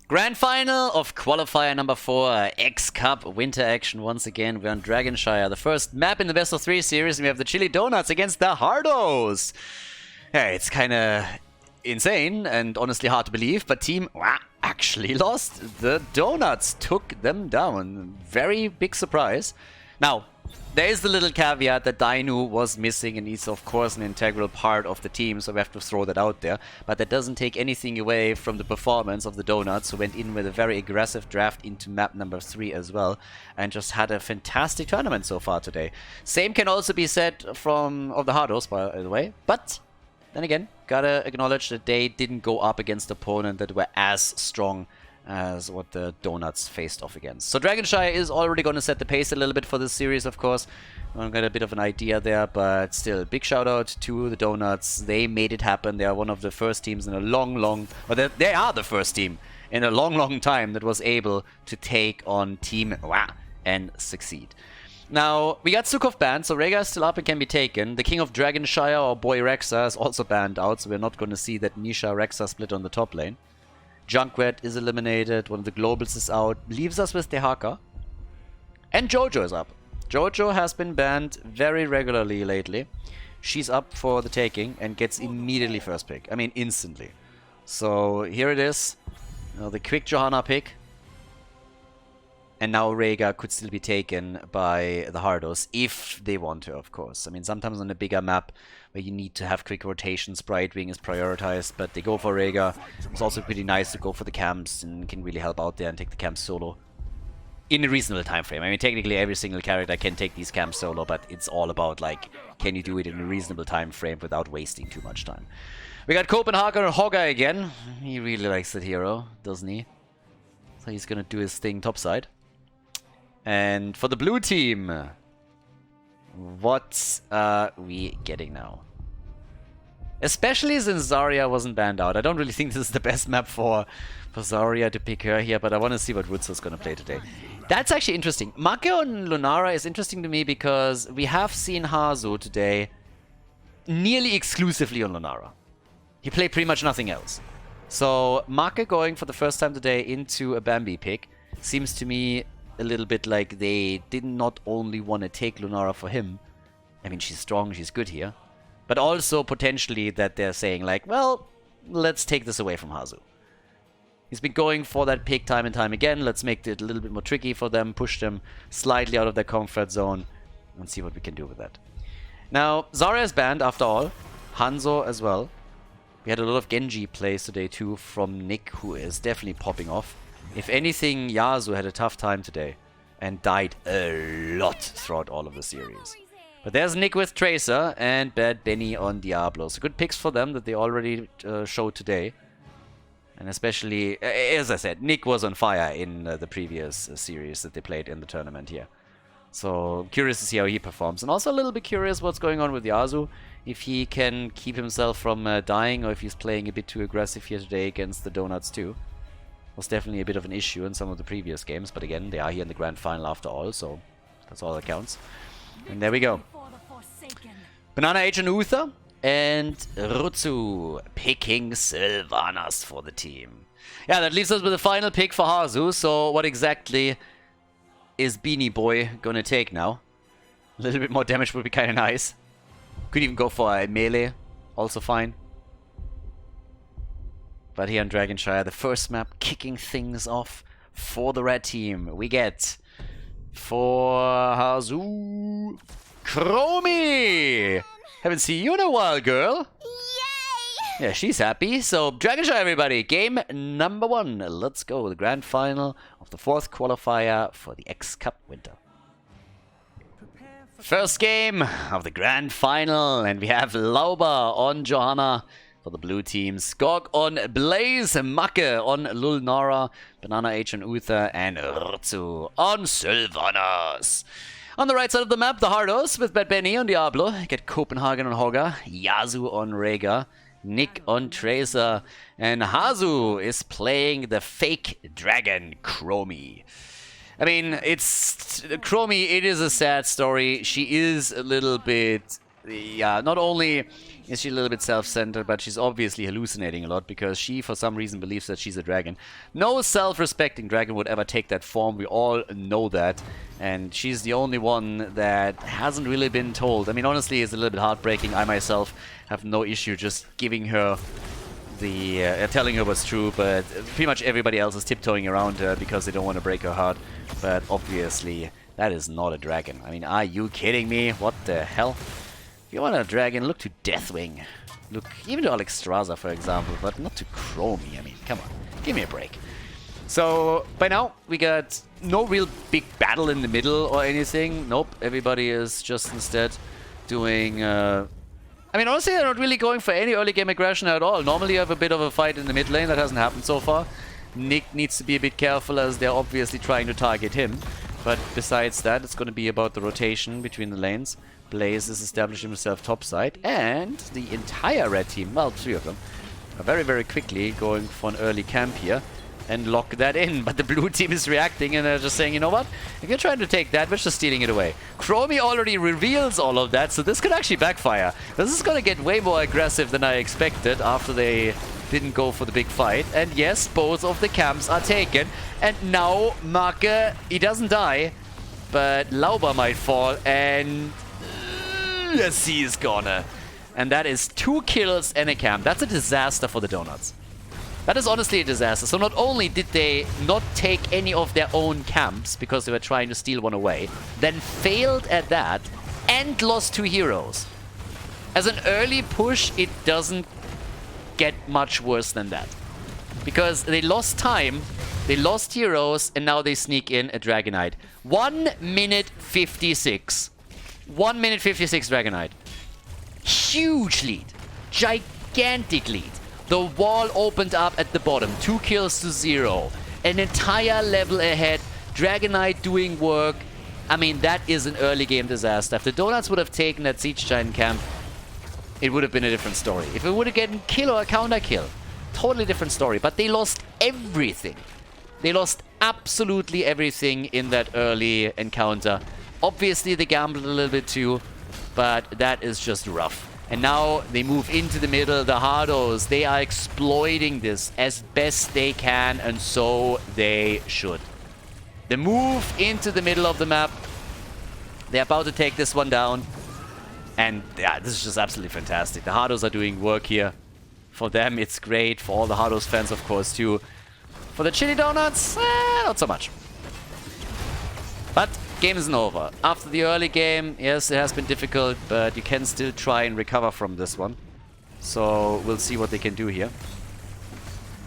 Grand final of qualifier number 4, X Cup winter action once again. We're on Dragonshire, the first map in the best of 3 series, and we have the Chili Donuts against the Hardos. Yeah, it's kind of insane and honestly hard to believe, but team actually lost. The Donuts took them down. Very big surprise. Now, there is the little caveat that Dainu was missing and he's of course an integral part of the team, so we have to throw that out there. But that doesn't take anything away from the performance of the Donuts, who went in with a very aggressive draft into map number 3 as well, and just had a fantastic tournament so far today. Same can also be said of the Hardos, by the way, but then again, gotta acknowledge that they didn't go up against opponents that were as strong as what the Donuts faced off against. So Dragonshire is already going to set the pace a little bit for this series, of course. I've got a bit of an idea there, but still, big shout out to the Donuts. They made it happen. They are one of the first teams in a they are the first team in a long time that was able to take on Team and succeed. Now, we got Sukov banned, so Rhaegar is still up and can be taken. The King of Dragonshire, or Boy Rexa, is also banned out, so we're not going to see that Nisha Rexa split on the top lane. Junkrat is eliminated, one of the globals is out, leaves us with Dehaka. And Jojo is up. Jojo has been banned very regularly lately. She's up for the taking and gets immediately first pick. I mean, instantly. So here it is. The quick Johanna pick. And now Rhaegar could still be taken by the Hardos, if they want to, of course. I mean, sometimes on a bigger map where you need to have quick rotations, Brightwing is prioritized, but they go for Rhaegar. It's also pretty nice to go for the camps and can really help out there and take the camps solo in a reasonable time frame. I mean, technically every single character can take these camps solo, but it's all about, like, can you do it in a reasonable time frame without wasting too much time. We got Copenhagen and Hogger again. He really likes that hero, doesn't he? So he's gonna do his thing topside. And for the blue team, what are we getting now? Especially since Zarya wasn't banned out. I don't really think this is the best map for Zarya to pick her here, but I want to see what Woods going to play today. That's actually interesting. Make on Lunara is interesting to me because we have seen Hazu today nearly exclusively on Lunara. He played pretty much nothing else. So Make going for the first time today into a Bambi pick seems to me a little bit like they did not only want to take Lunara for him. I mean, she's strong, she's good here. But also potentially that they're saying like, well, let's take this away from Hazu. He's been going for that pick time and time again. Let's make it a little bit more tricky for them, push them slightly out of their comfort zone, and see what we can do with that. Now, Zarya is banned after all. Hanzo as well. We had a lot of Genji plays today too from Nick, who is definitely popping off. If anything, Yasuo had a tough time today and died a lot throughout all of the series. But there's Nick with Tracer and Bad Benny on Diablo. So good picks for them that they already showed today. And especially, as I said, Nick was on fire in the previous series that they played in the tournament here. So curious to see how he performs. And also a little bit curious what's going on with Yasuo. If he can keep himself from dying, or if he's playing a bit too aggressive here today against the Donuts too. Was definitely a bit of an issue in some of the previous games, but again, they are here in the grand final after all, so that's all that counts. And there we go. Banana H and Uther and Rutsu picking Sylvanas for the team. Yeah, that leaves us with the final pick for Hazu. So what exactly is Beanie Boy gonna take now? A little bit more damage would be kind of nice. Could even go for a melee, also fine. But here on Dragonshire, the first map kicking things off for the red team. We get for Hazu Chromie. Haven't seen you in a while, girl. Yay! Yeah, she's happy. So Dragonshire, everybody, game number 1. Let's go. The grand final of the 4th qualifier for the X Cup Winter. First game of the grand final, and we have Lauba on Johanna. For the blue team, Skog on Blaze, Make on Lulnara, Banana H on Uther, and Rutsu on Sylvanas. On the right side of the map, the Hardos with Bad Benny on Diablo, get Copenhagen on Hogger, Yasuo on Rhaegar, Nick on Tracer, and Hazu is playing the fake dragon Chromie. I mean, it's Chromie, it is a sad story. She is a little bit yeah, not only is she a little bit self-centered, but she's obviously hallucinating a lot because she, for some reason, believes that she's a dragon. No self-respecting dragon would ever take that form. We all know that. And she's the only one that hasn't really been told. I mean, honestly, it's a little bit heartbreaking. I myself have no issue just giving her the... telling her what's true, but pretty much everybody else is tiptoeing around her because they don't want to break her heart. But obviously, that is not a dragon. I mean, are you kidding me? What the hell? If you want a dragon, look to Deathwing. Look even to Alexstrasza, for example, but not to Chromie. I mean, come on. Give me a break. So, by now, we got no real big battle in the middle or anything. Nope, everybody is just instead doing... I mean, honestly, they're not really going for any early game aggression at all. Normally, you have a bit of a fight in the mid lane. That hasn't happened so far. Nick needs to be a bit careful as they're obviously trying to target him. But besides that, it's going to be about the rotation between the lanes. Blaze is establishing himself topside, and the entire red team, well, 3 of them, are very, very quickly going for an early camp here and lock that in. But the blue team is reacting and they're just saying, you know what? If you're trying to take that, we're just stealing it away. Chromie already reveals all of that, so this could actually backfire. This is going to get way more aggressive than I expected after they didn't go for the big fight. And yes, both of the camps are taken. And now Marke, he doesn't die, but Lauber might fall, and yes, he is gonna. And that is 2 kills and a camp. That's a disaster for the Donuts. That is honestly a disaster. So not only did they not take any of their own camps because they were trying to steal one away, then failed at that and lost 2 heroes. As an early push, it doesn't get much worse than that. Because they lost time, they lost heroes, and now they sneak in a Dragonite. 1 minute 56. 1 minute 56 Dragonite. Huge lead. Gigantic lead. The wall opened up at the bottom. 2 kills to 0. An entire level ahead. Dragonite doing work. I mean, that is an early game disaster. If the Donuts would have taken that Siege Giant camp, it would have been a different story. If it would have gotten kill or a counter kill, totally different story. But they lost everything. They lost absolutely everything in that early encounter. Obviously, they gambled a little bit too, but that is just rough. And now they move into the middle. The Hardos, they are exploiting this as best they can, and so they should. They move into the middle of the map. They're about to take this one down. And yeah, this is just absolutely fantastic. The Hardos are doing work here. For them, it's great. For all the Hardos fans, of course, too. For the Chili Donuts, not so much. But game isn't over. After the early game, yes, it has been difficult, but you can still try and recover from this one. So we'll see what they can do here.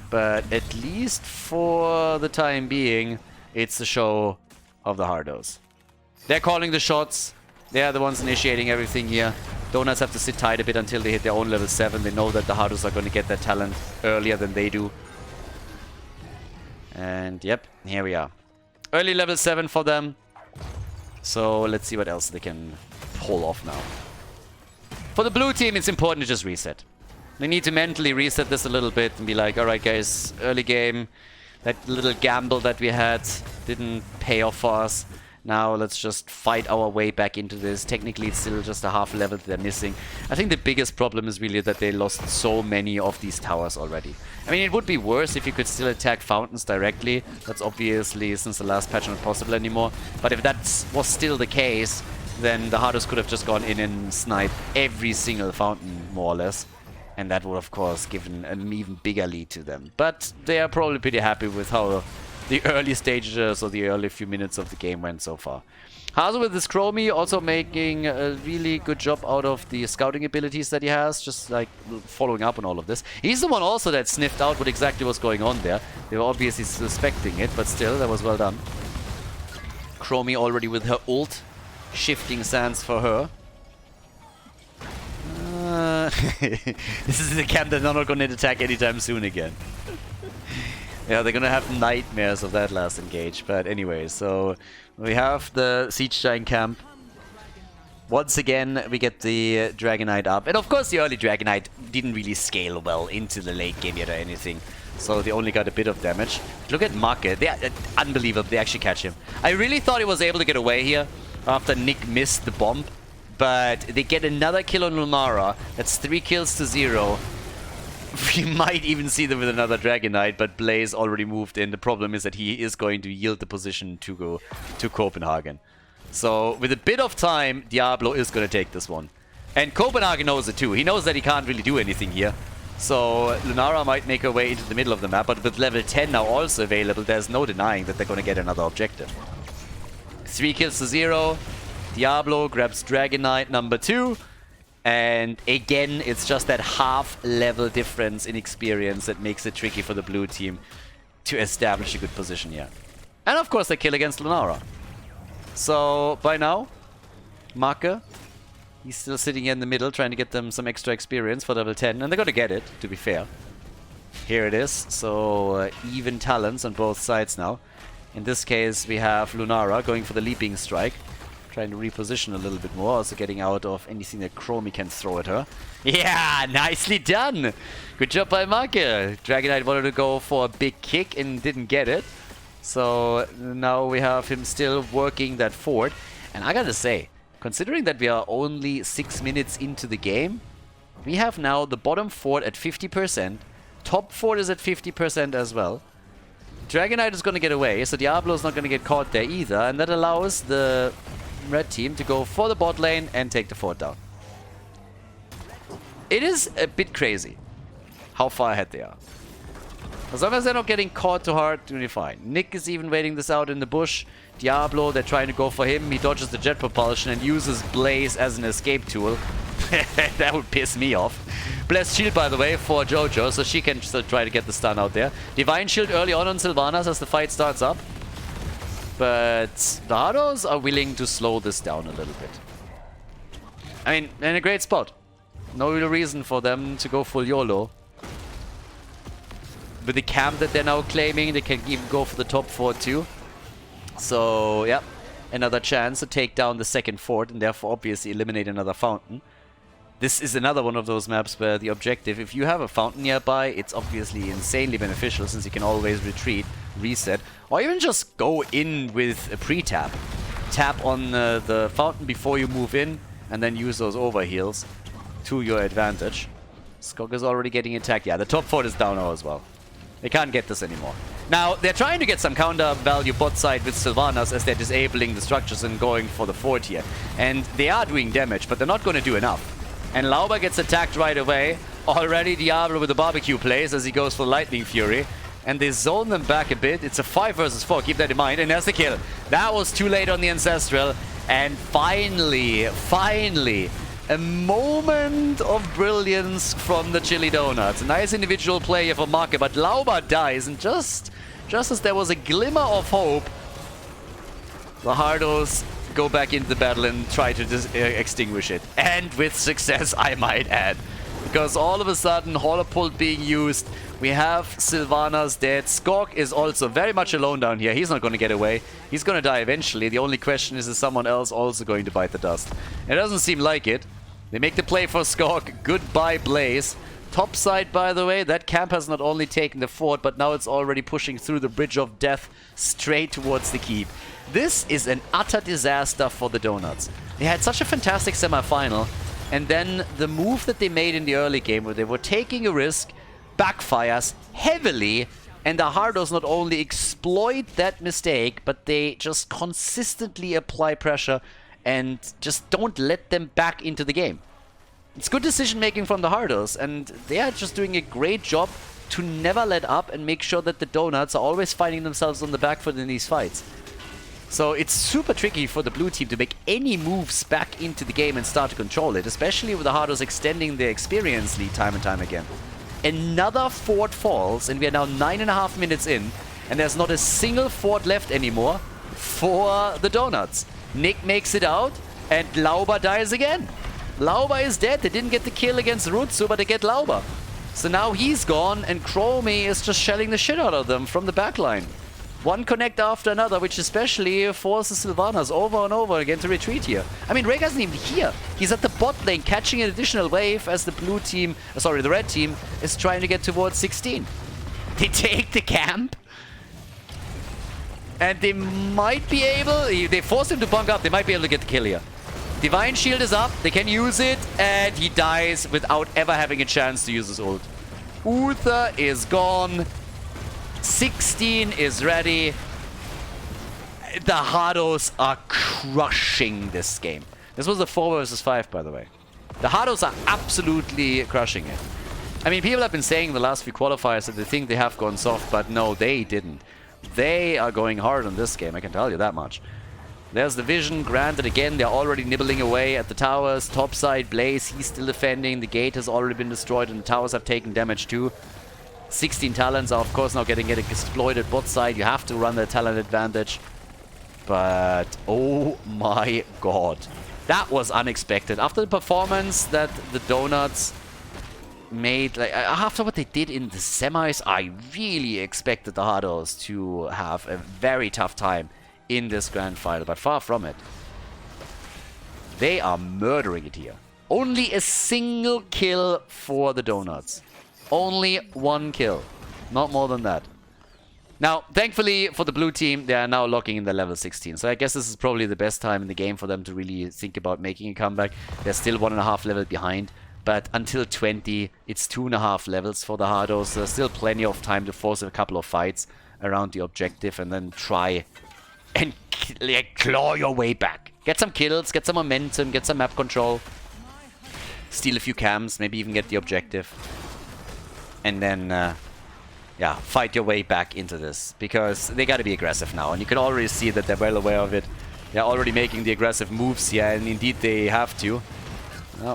But at least for the time being, it's the show of the Hardos. They're calling the shots. They are the ones initiating everything here. Donuts have to sit tight a bit until they hit their own level 7. They know that the Hardos are going to get that talent earlier than they do. And yep, here we are. Early level 7 for them. So let's see what else they can pull off now. For the blue team, it's important to just reset. They need to mentally reset this a little bit and be like, alright guys, early game, that little gamble that we had didn't pay off for us. Now let's just fight our way back into this. Technically, it's still just a half level that they're missing. I think the biggest problem is really that they lost so many of these towers already. I mean, it would be worse if you could still attack fountains directly. That's obviously, since the last patch, not possible anymore. But if that was still the case, then the Hardos could have just gone in and sniped every single fountain, more or less. And that would, of course, given an even bigger lead to them. But they are probably pretty happy with how the early stages or the early few minutes of the game went so far. Hardos with this Chromie also making a really good job out of the scouting abilities that he has, just like following up on all of this. He's the one also that sniffed out what exactly was going on there. They were obviously suspecting it, but still, that was well done. Chromie already with her ult, shifting sands for her. This is the camp that they're not going to attack anytime soon again. Yeah, they're gonna have nightmares of that last engage. But anyway, so we have the Siege Giant camp. Once again, we get the Dragonite up. And of course, the early Dragonite didn't really scale well into the late game yet or anything. So they only got a bit of damage. Look at Marke. They are unbelievable. They actually catch him. I really thought he was able to get away here after Nick missed the bomb. But they get another kill on Lunara. That's 3 kills to 0. We might even see them with another Dragon Knight, but Blaze already moved in. The problem is that he is going to yield the position to go to Copenhagen. So with a bit of time, Diablo is going to take this one. And Copenhagen knows it too. He knows that he can't really do anything here. So Lunara might make her way into the middle of the map, but with level 10 now also available, there's no denying that they're going to get another objective. 3 kills to 0. Diablo grabs Dragon Knight number 2. And again, it's just that half-level difference in experience that makes it tricky for the blue team to establish a good position here. And of course, they kill against Lunara. So, by now, Marke, he's still sitting here in the middle, trying to get them some extra experience for level 10. And they're going to get it, to be fair. Here it is. So, even talents on both sides now. In this case, we have Lunara going for the leaping strike. Trying to reposition a little bit more, also getting out of anything that Chromie can throw at her. Yeah, nicely done! Good job by Marke. Dragon Knight wanted to go for a big kick and didn't get it. So now we have him still working that fort. And I gotta say, considering that we are only 6 minutes into the game, we have now the bottom fort at 50%. Top fort is at 50% as well. Dragon Knight is gonna get away, so Diablo is not gonna get caught there either. And that allows the red team to go for the bot lane and take the fort down. It is a bit crazy how far ahead they are. As long as they're not getting caught too hard, really fine. Nick is even waiting this out in the bush. Diablo, they're trying to go for him. He dodges the jet propulsion and uses Blaze as an escape tool. That would piss me off. Blessed Shield, by the way, for Jojo, so she can still try to get the stun out there. Divine Shield early on Sylvanas as the fight starts up. But the Hardos are willing to slow this down a little bit. I mean, in a great spot. No real reason for them to go full YOLO. With the camp that they're now claiming, they can even go for the top fort too. So, yeah, another chance to take down the second fort and therefore obviously eliminate another fountain. This is another one of those maps where the objective, if you have a fountain nearby, it's obviously insanely beneficial since you can always retreat, reset, or even just go in with a pre-tap. Tap on the fountain before you move in and then use those overheals to your advantage. Skog is already getting attacked. Yeah, the top fort is down now as well. They can't get this anymore. Now, they're trying to get some counter value bot side with Sylvanas as they're disabling the structures and going for the fort here. And they are doing damage, but they're not going to do enough. And Lauber gets attacked right away. Already Diablo with the barbecue plays as he goes for Lightning Fury. And they zone them back a bit. It's a 5 versus 4, keep that in mind. And there's the kill. That was too late on the Ancestral. And finally, a moment of brilliance from the Chili Donuts. A nice individual play for Marke, but Lauber dies. And just as there was a glimmer of hope, the Hardos go back into the battle and try to extinguish it. And with success, I might add. Because all of a sudden, Holopult being used, we have Sylvanas dead. Skog is also very much alone down here. He's not going to get away. He's going to die eventually. The only question is someone else also going to bite the dust? It doesn't seem like it. They make the play for Skog. Goodbye, Blaze. Top side, by the way, that camp has not only taken the fort, but now it's already pushing through the Bridge of Death straight towards the keep. This is an utter disaster for the Donuts. They had such a fantastic semi-final, and then the move that they made in the early game, where they were taking a risk, backfires heavily, and the Hardos not only exploit that mistake, but they just consistently apply pressure and just don't let them back into the game. It's good decision making from the Hardos, and they are just doing a great job to never let up and make sure that the Donuts are always finding themselves on the back foot in these fights. So it's super tricky for the blue team to make any moves back into the game and start to control it, especially with the Hardos extending their experience lead time and time again. Another fort falls, and we are now 9.5 minutes in, and there's not a single fort left anymore for the Donuts. Nick makes it out, and Lauber dies again. Lauber is dead. They didn't get the kill against Rutsu, but they get Lauber. So now he's gone, and Chromie is just shelling the shit out of them from the backline. One connect after another, which especially forces Sylvanas over and over again to retreat here. I mean, Rhaegar isn't even here. He's at the bot lane catching an additional wave as the blue team, sorry, the red team is trying to get towards 16. They take the camp. And they might be able, they force him to bunk up, they might be able to get the kill here. Divine Shield is up. They can use it. And he dies without ever having a chance to use his ult. Uther is gone. 16 is ready. The Hardos are crushing this game. This was a 4 versus 5, by the way. The Hardos are absolutely crushing it. I mean, people have been saying the last few qualifiers that they think they have gone soft, but no, they didn't. They are going hard on this game, I can tell you that much. There's the vision, granted again, they're already nibbling away at the towers. Topside, Blaze, he's still defending. The gate has already been destroyed and the towers have taken damage too. 16 talents are of course now getting exploited bot side. You have to run the talent advantage. But, oh my god. That was unexpected. After the performance that the Donuts made, like after what they did in the semis, I really expected the Hardos to have a very tough time in this grand final, but far from it. They are murdering it here. Only a single kill for the Donuts. Only 1 kill. Not more than that. Now, thankfully for the blue team, they are now locking in the level 16. So I guess this is probably the best time in the game for them to really think about making a comeback. They're still 1.5 level behind. But until 20, it's 2.5 levels for the Hardos. There's still plenty of time to force a couple of fights around the objective and then try and claw your way back. Get some kills, get some momentum, get some map control. Steal a few camps, maybe even get the objective. And then, yeah, fight your way back into this. Because they gotta be aggressive now. And you can already see that they're well aware of it. They're already making the aggressive moves here, and indeed they have to.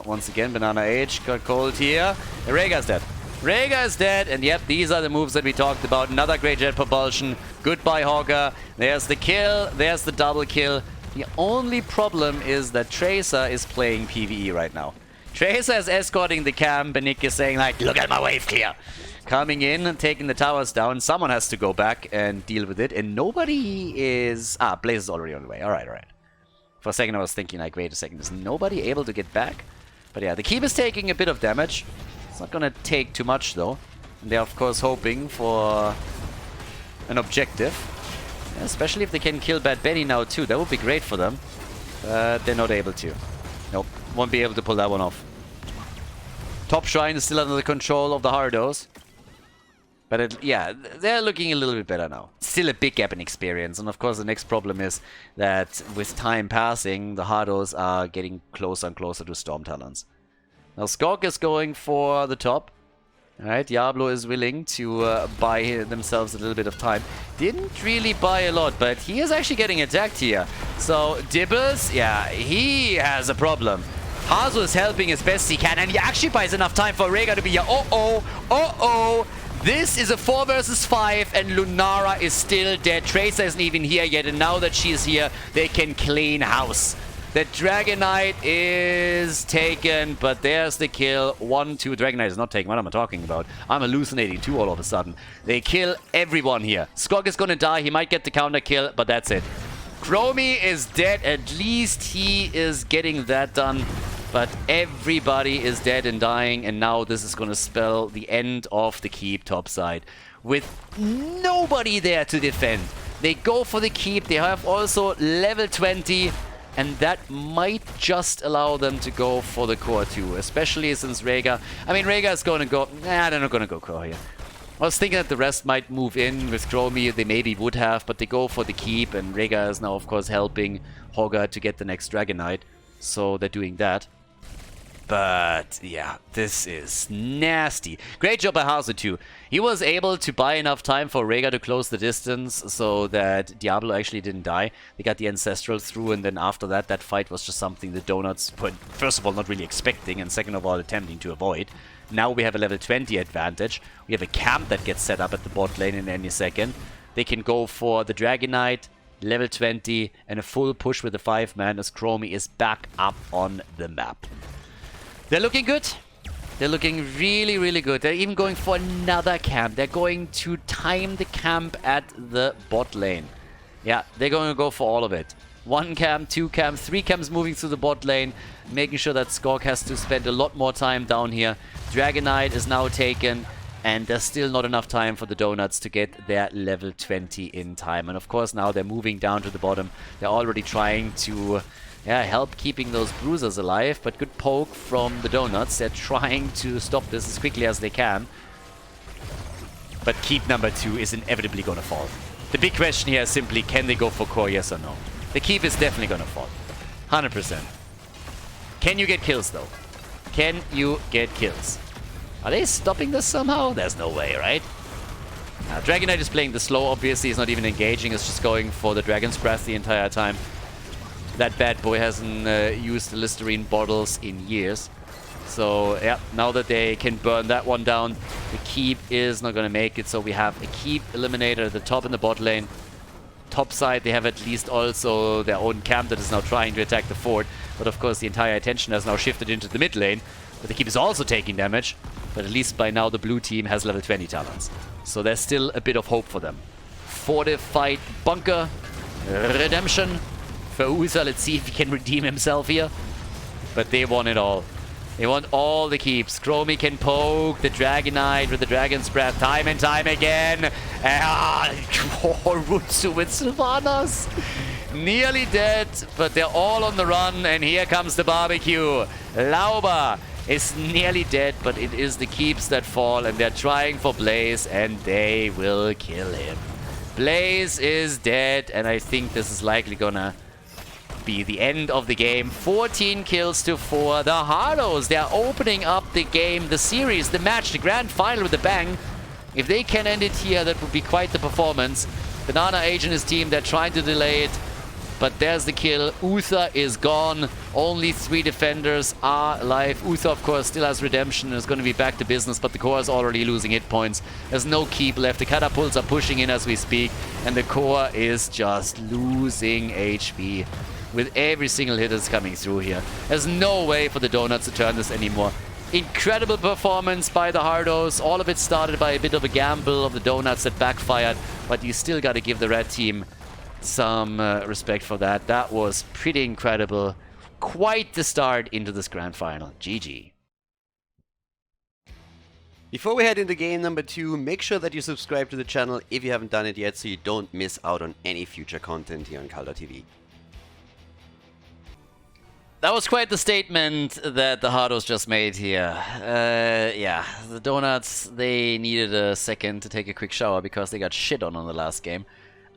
Once again, Banana H got cold here. Rhaegar's dead. Rhaegar is dead, and yep, these are the moves that we talked about. Another great jet propulsion. Goodbye, Hogger. There's the kill. There's the double kill. The only problem is that Tracer is playing PvE right now. Tracer is escorting the camp, and Nick is saying, like, look at my wave clear. Coming in and taking the towers down. Someone has to go back and deal with it, and nobody is... Ah, Blaze is already on the way. Alright, alright. For a second I was thinking, like, wait a second, is nobody able to get back? But yeah, the keep is taking a bit of damage. It's not gonna take too much though. And they're of course hoping for an objective. Yeah, especially if they can kill Bad Benny now too. That would be great for them. But they're not able to. Nope, won't be able to pull that one off. Top Shrine is still under the control of the Hardos. But yeah, they're looking a little bit better now. Still a big gap in experience. And of course the next problem is that with time passing, the Hardos are getting closer and closer to Storm Talons. Now Skog is going for the top. Alright, Diablo is willing to buy themselves a little bit of time. Didn't really buy a lot, but he is actually getting attacked here. So Dibbles, yeah, he has a problem. Hazu is helping as best he can, and he actually buys enough time for Rhaegar to be here. Uh-oh, uh-oh. This is a 4 versus 5, and Lunara is still dead. Tracer isn't even here yet, and now that she's here, they can clean house. The Dragon Knight is taken, but there's the kill. 1, 2. Dragon Knight is not taken. What am I talking about? I'm hallucinating too all of a sudden. They kill everyone here. Skog is gonna die. He might get the counter kill, but that's it. Chromie is dead. At least he is getting that done. But everybody is dead and dying, and now this is going to spell the end of the keep topside. With nobody there to defend. They go for the keep. They have also level 20, and that might just allow them to go for the core too, especially since Rhaegar... I mean, Rhaegar is going to go... Nah, they're not going to go core here. I was thinking that the rest might move in with Chromie. They maybe would have, but they go for the keep, and Rhaegar is now, of course, helping Hogger to get the next Dragon Knight. So they're doing that. But, yeah, this is nasty. Great job by Hazu too. He was able to buy enough time for Rhaegar to close the distance so that Diablo actually didn't die. They got the Ancestral through, and then after that, that fight was just something the Donuts were, first of all, not really expecting, and second of all, attempting to avoid. Now we have a level 20 advantage. We have a camp that gets set up at the bot lane in any second. They can go for the Dragon Knight, level 20, and a full push with the 5-man as Chromie is back up on the map. They're looking good. They're looking really, really good. They're even going for another camp. They're going to time the camp at the bot lane. Yeah, they're going to go for all of it. 1 camp, 2 camps, 3 camps moving through the bot lane, making sure that Skog has to spend a lot more time down here. Dragon Knight is now taken, and there's still not enough time for the Donuts to get their level 20 in time. And of course now they're moving down to the bottom. They're already trying to yeah, help keeping those bruisers alive, but good poke from the Donuts. They're trying to stop this as quickly as they can. But keep number 2 is inevitably going to fall. The big question here is simply, can they go for core, yes or no? The keep is definitely going to fall. 100%. Can you get kills, though? Can you get kills? Are they stopping this somehow? There's no way, right? Now, Dragon Knight is playing the slow, obviously. He's not even engaging. It's just going for the Dragon's Breath the entire time. That bad boy hasn't used the Listerine bottles in years. So, yeah, now that they can burn that one down, the keep is not going to make it. So we have a keep eliminator at the top in the bot lane. Top side, they have at least also their own camp that is now trying to attack the fort. But of course, the entire attention has now shifted into the mid lane. But the keep is also taking damage. But at least by now, the blue team has level 20 talents. So there's still a bit of hope for them. Fortified bunker. Redemption for Uther. Let's see if he can redeem himself here. But they want it all. They want all the keeps. Chromie can poke the Dragon Knight with the Dragon's Breath time and time again. Rutsu with Sylvanas. Nearly dead, but they're all on the run. And here comes the barbecue. Lauber is nearly dead, but it is the keeps that fall. And they're trying for Blaze, and they will kill him. Blaze is dead, and I think this is likely gonna be the end of the game. 14 kills to 4. The Hardos, they're opening up the game, the series, the match, the grand final with a bang. If they can end it here, that would be quite the performance. Banana Age and his team, they're trying to delay it. But there's the kill. Uther is gone. Only 3 defenders are alive. Uther, of course, still has redemption and is going to be back to business, but the core is already losing hit points. There's no keep left. The catapults are pushing in as we speak, and the core is just losing HP. With every single hit that's coming through here. There's no way for the Donuts to turn this anymore. Incredible performance by the Hardos. All of it started by a bit of a gamble of the Donuts that backfired, but you still got to give the red team some respect for that. That was pretty incredible. Quite the start into this grand final. GG. Before we head into game number 2, make sure that you subscribe to the channel if you haven't done it yet, so you don't miss out on any future content here on Khaldor TV. That was quite the statement that the Hardos just made here. Yeah, the Donuts, they needed a second to take a quick shower because they got shit on the last game.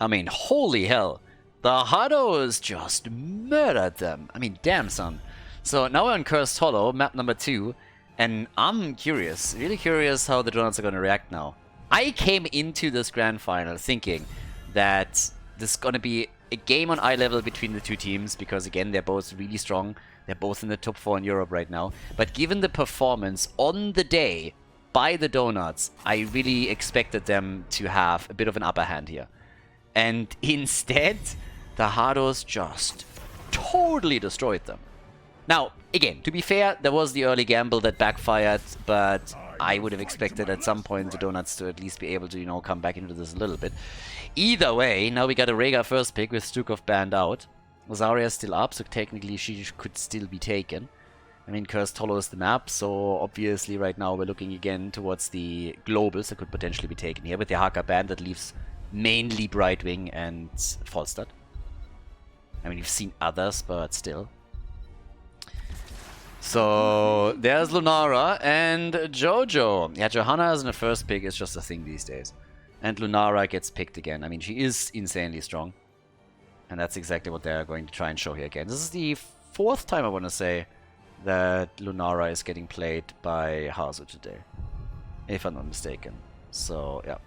I mean, holy hell. The Hardos just murdered them. I mean, damn, son. So now we're on Cursed Hollow, map number 2. And I'm curious, really curious how the Donuts are going to react now. I came into this grand final thinking that this is going to be a game on eye level between the two teams, because again, they're both really strong. They're both in the top 4 in Europe right now. But given the performance on the day by the Donuts, I really expected them to have a bit of an upper hand here. And instead, the Hardos just totally destroyed them. Now, again, to be fair, there was the early gamble that backfired, but I would have expected at some point the Donuts to at least be able to, you know, come back into this a little bit. Either way, now we got a Rhaegar first pick with Stukov banned out. Zarya's still up, so technically she could still be taken. I mean, Cursed Hollow is the map, so obviously right now we're looking again towards the globals that could potentially be taken here. With the Haka ban, that leaves mainly Brightwing and Falstad. I mean, you've seen others, but still. So, there's Lunara and Jojo. Yeah, Johanna as in the first pick is just a thing these days. And Lunara gets picked again. I mean, she is insanely strong. And that's exactly what they're going to try and show here again. This is the 4th time, I want to say, that Lunara is getting played by Hazu today. If I'm not mistaken. So, yeah.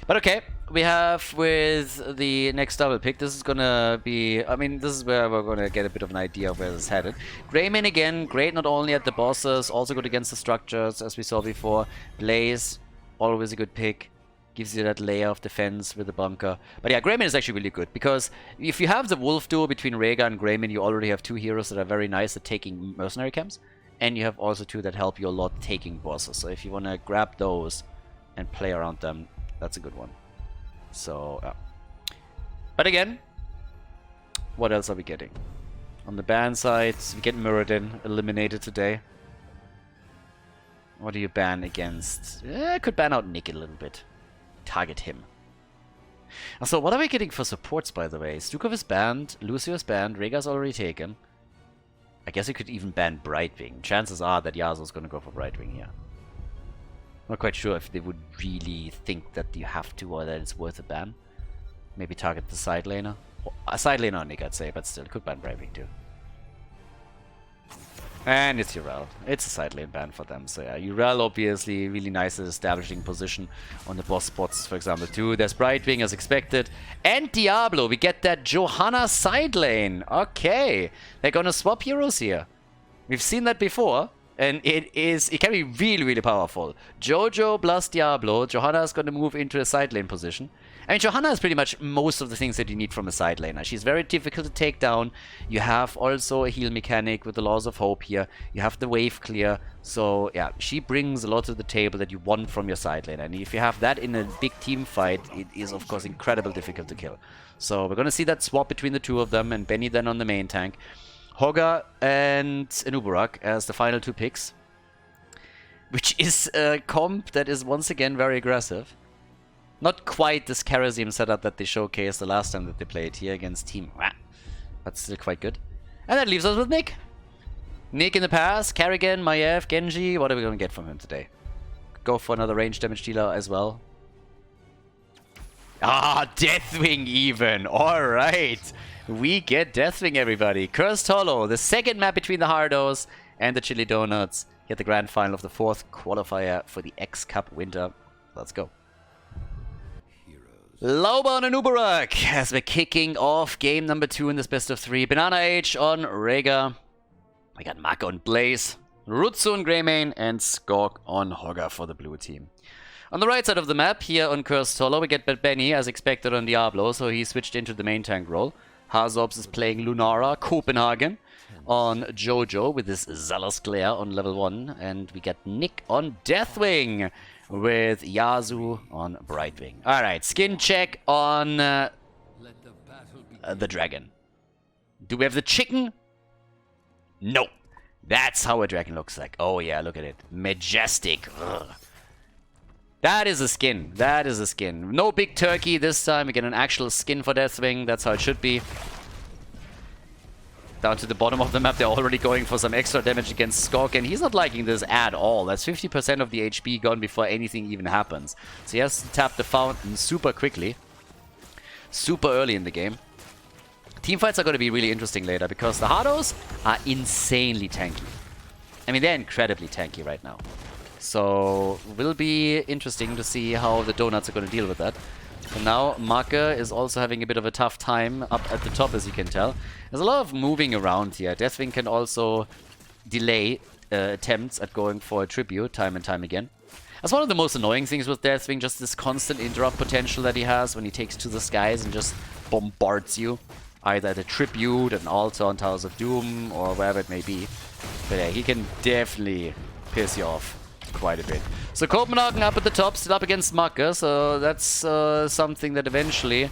But okay, we have with the next double pick, this is gonna be, I mean, this is where we're gonna get a bit of an idea of where this is headed. Greymane again, great not only at the bosses, also good against the structures, as we saw before. Blaze, always a good pick. Gives you that layer of defense with the bunker. But yeah, Greymane is actually really good, because if you have the wolf duo between Rhaegar and Greymane, you already have 2 heroes that are very nice at taking mercenary camps, and you have also 2 that help you a lot taking bosses. So if you want to grab those and play around them, that's a good one. So, yeah. But again, what else are we getting? On the ban side, we get Muradin eliminated today. What do you ban against? I could ban out Nick a little bit. Target him. So what are we getting for supports, by the way? Stukov is banned, Lucio is banned, Rhaegar's already taken. I guess we could even ban Brightwing. Chances are that Yasuo's gonna go for Brightwing here. Not quite sure if they would really think that you have to or that it's worth a ban. Maybe target the side laner. A side laner Nick, I'd say, but still, could ban Brightwing too. And it's Urel. It's a side lane ban for them. So yeah, Urel obviously really nice at establishing position on the boss spots, for example, too. There's Brightwing as expected. And Diablo, we get that Johanna side lane. Okay. They're gonna swap heroes here. We've seen that before. And it can be really, really powerful. Jojo plus Diablo. Johanna is gonna move into a side lane position. I mean, Johanna has pretty much most of the things that you need from a side laner. She's very difficult to take down. You have also a heal mechanic with the Laws of Hope here. You have the wave clear. So, yeah, she brings a lot to the table that you want from your side laner. And if you have that in a big team fight, it is, of course, incredibly difficult to kill. So, we're going to see that swap between the two of them. And Benny then on the main tank. Hogger and Anubarak as the final two picks. Which is a comp that is, once again, very aggressive. Not quite this Kharazim setup that they showcased the last time that they played here against Team Wah, but still quite good. And that leaves us with Nick. Nick in the past, Karrigan, Maiev, Genji. What are we going to get from him today? Go for another range damage dealer as well. Ah, Deathwing even. Alright. We get Deathwing, everybody. Cursed Hollow, the second map between the Hardos and the Chili Donuts. Get the grand final of the 4th qualifier for the X Cup Winter. Let's go. Lauban and Uberak as we're kicking off game number 2 in this best of 3. Banana Age on Rhaegar. We got Mako on Blaze, Rutsu on Greymane, and Skork on Hogger for the blue team. On the right side of the map, here on Cursed Hollow, we get Bad Benny as expected on Diablo, so he switched into the main tank role. Harzobs is playing Lunara, Copenhagen on Jojo with his Zealous Glare on level 1. And we get Nick on Deathwing with Yasu on Brightwing. Alright, skin check on the dragon. Do we have the chicken? No. That's how a dragon looks like. Oh yeah, look at it. Majestic. Ugh. That is a skin. That is a skin. No big turkey this time. We get an actual skin for Deathwing. That's how it should be. Down to the bottom of the map, they're already going for some extra damage against Skork, and he's not liking this at all. That's 50% of the HP gone before anything even happens. So he has to tap the fountain super quickly. Super early in the game. Teamfights are going to be really interesting later, because the Hardos are insanely tanky. I mean, they're incredibly tanky right now. So, will be interesting to see how the Donuts are going to deal with that. And now, Marker is also having a bit of a tough time up at the top, as you can tell. There's a lot of moving around here. Deathwing can also delay attempts at going for a tribute time and time again. That's one of the most annoying things with Deathwing, just this constant interrupt potential that he has when he takes to the skies and just bombards you. Either at a tribute, an altar on Towers of Doom, or wherever it may be. But yeah, he can definitely piss you off quite a bit. So Copenhagen up at the top, still up against Marker, so that's something that eventually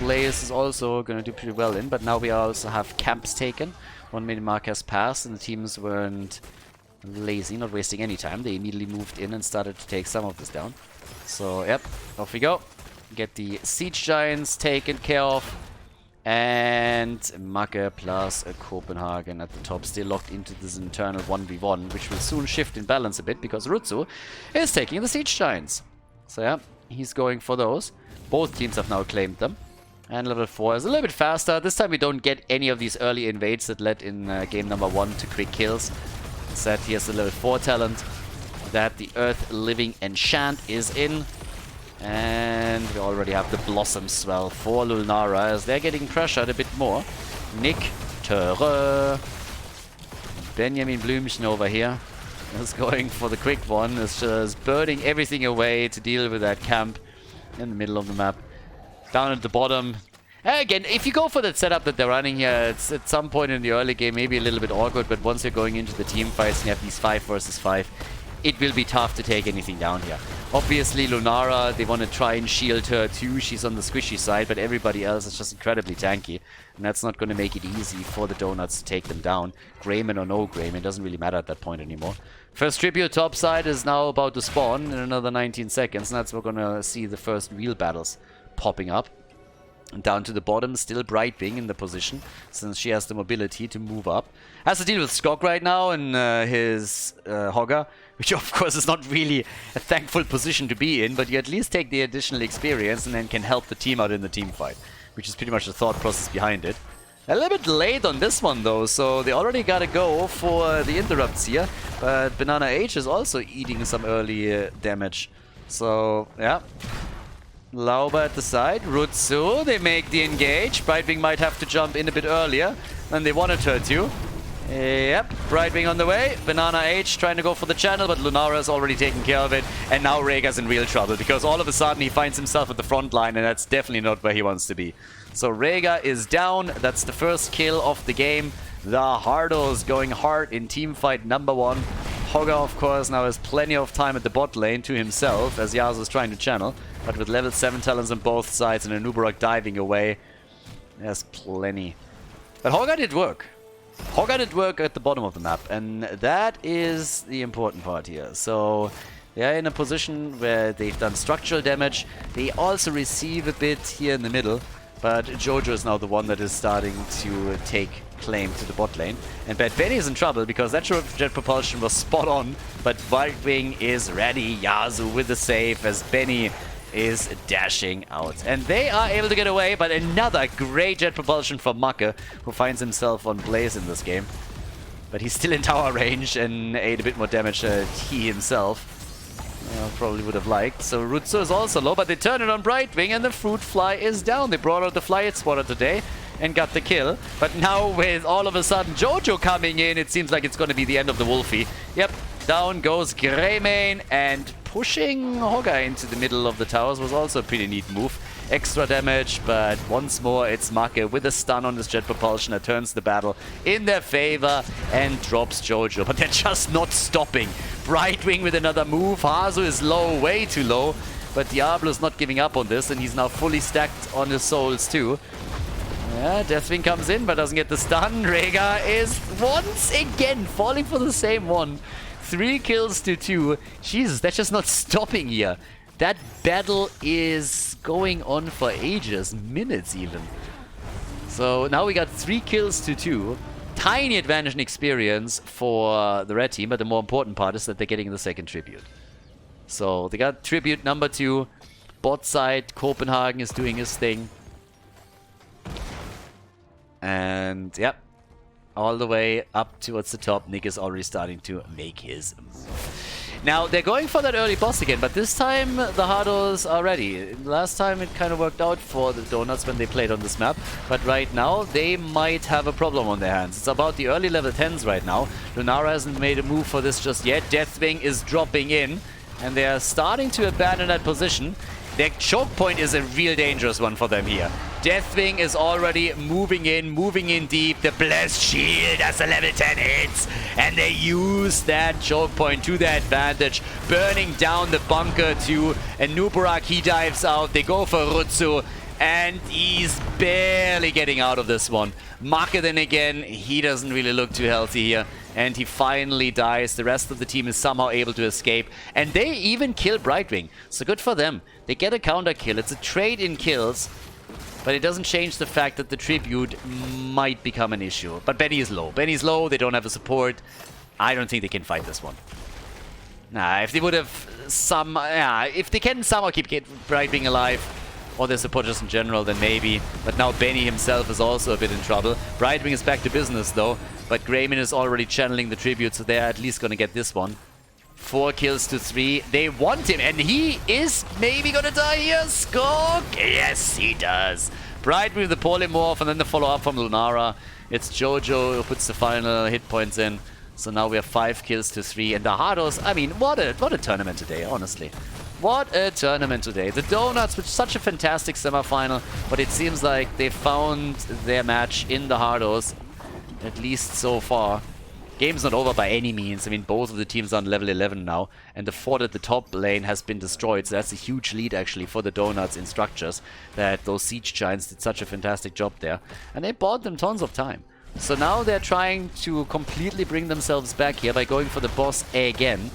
Blaze is also going to do pretty well in. But now we also have camps taken. 1 minute mark has passed, and the teams weren't lazy, not wasting any time. They immediately moved in and started to take some of this down. So, yep, off we go. Get the Siege Giants taken care of. And Macke plus Copenhagen at the top, still locked into this internal 1v1, which will soon shift in balance a bit, because Rutsu is taking the Siege Giants. So yeah, he's going for those. Both teams have now claimed them. And level 4 is a little bit faster. This time we don't get any of these early invades that led in game number 1 to quick kills. Instead, here's the level 4 talent that the Earth Living Enchant is in. And we already have the Blossom Swell for Lunara as they're getting pressured a bit more. Nick Töre. Benjamin Blümchen over here is going for the quick one. Is just burning everything away to deal with that camp in the middle of the map. Down at the bottom. Again, if you go for that setup that they're running here, it's at some point in the early game maybe a little bit awkward, but once you're going into the team fights and you have these 5 versus 5, it will be tough to take anything down here. Obviously, Lunara, they want to try and shield her too. She's on the squishy side, but everybody else is just incredibly tanky. And that's not going to make it easy for the Donuts to take them down. Greymane or no Greymane, doesn't really matter at that point anymore. First tribute top side is now about to spawn in another 19 seconds. And that's where we're going to see the first real battles popping up. Down to the bottom, still Brightwing in the position, since she has the mobility to move up. Has to deal with Skog right now and his Hogger, which of course is not really a thankful position to be in, but you at least take the additional experience and then can help the team out in the team fight, which is pretty much the thought process behind it. A little bit late on this one though, so they already gotta go for the interrupts here, but Banana H is also eating some early damage. So, yeah. Lauber at the side, Rutsu, they make the engage. Brightwing might have to jump in a bit earlier than they wanted her to. Yep, Brightwing on the way. Banana H trying to go for the channel, but Lunara's already taken care of it. And now Rhaegar's in real trouble, because all of a sudden he finds himself at the front line, and that's definitely not where he wants to be. So Rhaegar is down. That's the first kill of the game. The Hardos going hard in teamfight number 1. Hogger, of course, now has plenty of time at the bot lane to himself, as Yasuo is trying to channel. But with level 7 talents on both sides and a Nubarak diving away, there's plenty. But Hogger did work. Hogger did work at the bottom of the map, and that is the important part here. So they're in a position where they've done structural damage. They also receive a bit here in the middle, but Jojo is now the one that is starting to take claim to the bot lane. And Bad Benny is in trouble because that jet propulsion was spot on, but Brightwing is ready. Yasuo with the save as Benny is dashing out. And they are able to get away, but another great jet propulsion from Macke, who finds himself on Blaze in this game. But he's still in tower range and ate a bit more damage than he himself probably would have liked. So Rutsu is also low, but they turn it on Brightwing and the Fruit Fly is down. They brought out the Fly It Spotter today and got the kill. But now with all of a sudden Jojo coming in, it seems like it's going to be the end of the Wolfie. Yep, down goes Greymane, and pushing Hogger into the middle of the towers was also a pretty neat move. Extra damage, but once more it's Macke with a stun on this jet propulsion that turns the battle in their favor and drops Jojo. But they're just not stopping. Brightwing with another move. Hazu is low, way too low. But Diablo's not giving up on this, and he's now fully stacked on his souls too. Yeah, Deathwing comes in but doesn't get the stun. Rhaegar is once again falling for the same one. 3 kills to 2. Jesus, that's just not stopping here. That battle is going on for ages, minutes even. So now we got 3 kills to 2. Tiny advantage in experience for the red team, but the more important part is that they're getting the second tribute. So they got tribute number 2. Bot side, Copenhagen is doing his thing. And yep, all the way up towards the top, Nick is already starting to make his move. Now, they're going for that early boss again, but this time the Hardos are ready. Last time it kind of worked out for the Donuts when they played on this map, but right now they might have a problem on their hands. It's about the early level 10s right now. Lunara hasn't made a move for this just yet. Deathwing is dropping in, and they are starting to abandon that position. Their choke point is a real dangerous one for them here. Deathwing is already moving in deep. The Blessed Shield has a level 10 hits, and they use that choke point to their advantage, burning down the bunker too. And Nubarak, he dives out. They go for Rutsu, and he's barely getting out of this one. Macke then again, he doesn't really look too healthy here, and he finally dies. The rest of the team is somehow able to escape, and they even kill Brightwing. So good for them. They get a counter kill. It's a trade in kills, but it doesn't change the fact that the tribute might become an issue. But Benny is low. Benny's low. They don't have a support. I don't think they can fight this one. Nah, if they would have if they can somehow keep Brightwing alive, or their supporters in general, then maybe. But now Benny himself is also a bit in trouble. Brightwing is back to business though, but Greymane is already channeling the tribute, so they're at least gonna get this one. 4 kills to 3. They want him, and he is maybe gonna die here. Skog! Yes, he does. Brightwing with the polymorph, and then the follow-up from Lunara. It's Jojo who puts the final hit points in. So now we have 5 kills to 3, and the Hardos, I mean, what a tournament today, honestly. What a tournament today. The Donuts with such a fantastic semifinal, but it seems like they found their match in the Hardos, at least so far. Game's not over by any means. I mean, both of the teams are on level 11 now, and the fort at the top lane has been destroyed, so that's a huge lead actually for the Donuts in structures, that those siege giants did such a fantastic job there, and they bought them tons of time. So now they're trying to completely bring themselves back here by going for the boss again.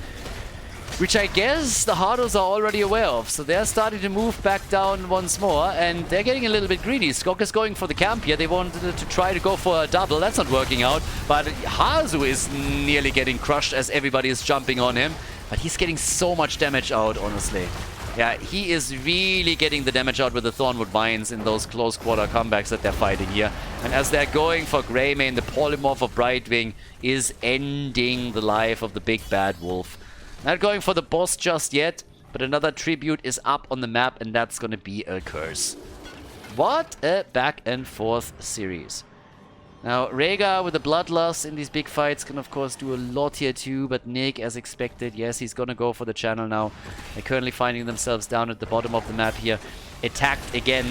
which I guess the Hardos are already aware of. So they're starting to move back down once more, and they're getting a little bit greedy. Skok is going for the camp here. They wanted to try to go for a double. That's not working out, but Hazu is nearly getting crushed as everybody is jumping on him. But he's getting so much damage out, honestly. Yeah, he is really getting the damage out with the Thornwood Vines in those close quarter comebacks that they're fighting here. And as they're going for Greymane, the polymorph of Brightwing is ending the life of the big bad wolf. Not going for the boss just yet, but another tribute is up on the map, and that's going to be a curse. What a back and forth series. Now, Rhaegar with the Bloodlust in these big fights can of course do a lot here too, but Nick, as expected, yes, he's gonna go for the channel now. They're currently finding themselves down at the bottom of the map here, attacked again.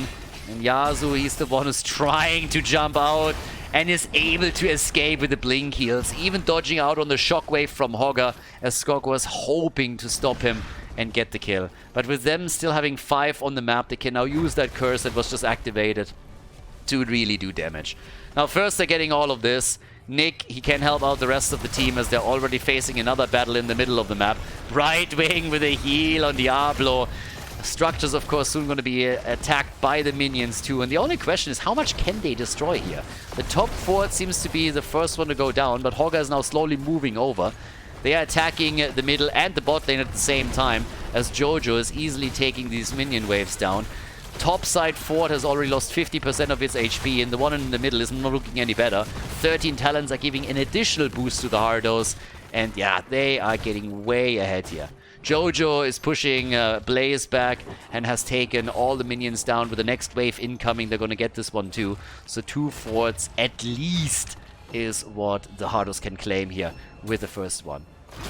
And Yasuo, he's the one who's trying to jump out and is able to escape with the blink heals, even dodging out on the shockwave from Hogger, as Skok was hoping to stop him and get the kill. But with them still having 5 on the map, they can now use that curse that was just activated to really do damage. Now first they're getting all of this. Nick, he can help out the rest of the team as they're already facing another battle in the middle of the map. Brightwing with a heal on Diablo. Structures, of course, soon going to be attacked by the minions too. And the only question is, how much can they destroy here? The top fort seems to be the first one to go down, but Hogger is now slowly moving over. They are attacking the middle and the bot lane at the same time, as Jojo is easily taking these minion waves down. Top side fort has already lost 50% of its HP, and the one in the middle is not looking any better. 13 talents are giving an additional boost to the Hardos, and yeah, they are getting way ahead here. Jojo is pushing Blaze back and has taken all the minions down with the next wave incoming. They're going to get this one too. So 2 forts at least is what the Hardos can claim here with the first one.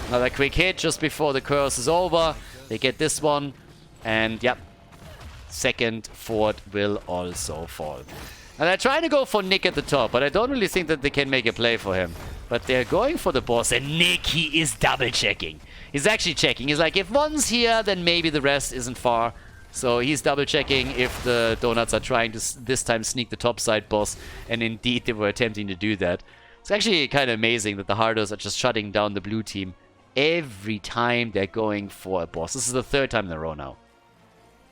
Another quick hit just before the curse is over. They get this one, and yep. Second fort will also fall. And they're trying to go for Nick at the top, but I don't really think that they can make a play for him. But they're going for the boss, and Nick, he is double checking. He's actually checking. He's like, if one's here, then maybe the rest isn't far. So he's double checking if the donuts are trying to this time sneak the top side boss, and indeed they were attempting to do that. It's actually kind of amazing that the Hardos are just shutting down the blue team every time they're going for a boss. This is the 3rd time in a row now.